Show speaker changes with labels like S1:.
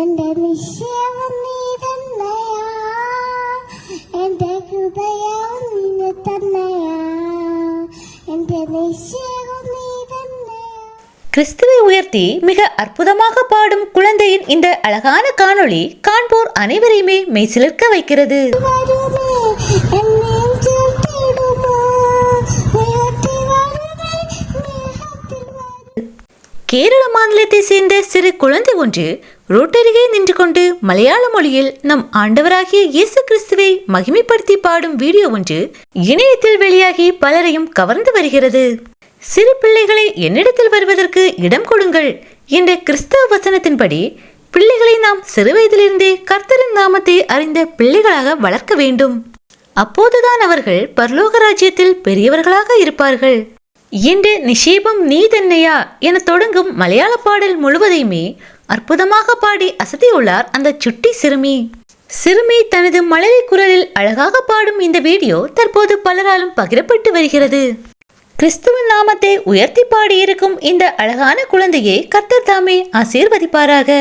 S1: എന്റെ നിശ്ചയം നീ തന്നെയാ, എന്റെ ഹൃദയം നീ തന്നെയാ, എന്റെ നിശ്ചയം നീ തന്നെയാ.
S2: கிறிஸ்துவை உயர்த்தி மிக அற்புதமாக பாடும் குழந்தையின் இந்த அழகான காணொளி காண்போர் அனைவரையுமே மெய்சிலிர்க்க வைக்கிறது. கேரள மாநிலத்தை சேர்ந்த சிறு குழந்தை ஒன்று ரோட்டருகே நின்று கொண்டு மலையாள மொழியில் நம் ஆண்டவராகிய இயேசு கிறிஸ்துவை மகிமைப்படுத்தி பாடும் வீடியோ ஒன்று இணையத்தில் வெளியாகி பலரையும் கவர்ந்து வருகிறது. சிறு பிள்ளைகளை என்னிடத்தில் வருவதற்கு இடம் கொடுங்கள் என்ற கிறிஸ்தவ வசனத்தின்படி பிள்ளைகளை நாம் சிறுவயதிலிருந்தே கர்த்தரின் நாமத்தை அறிந்த பிள்ளைகளாக வளர்க்க வேண்டும். அப்போதுதான் அவர்கள் பரலோக ராஜ்யத்தில் பெரியவர்களாக இருப்பார்கள். என்ற நிஷேபம் நீ தன்னையா என தொடங்கும் மலையாள பாடல் முழுவதையுமே அற்புதமாக பாடி அசத்தியுள்ளார் அந்த சுட்டி சிறுமி தனது மழலை குரலில் அழகாக பாடும் இந்த வீடியோ தற்போது பலராலும் பகிரப்பட்டு வருகிறது. கிறிஸ்துவின் நாமத்தை உயர்த்தி பாடியிருக்கும் இந்த அழகான குழந்தையை கர்த்தர் தாமே ஆசீர்வதிப்பாராக.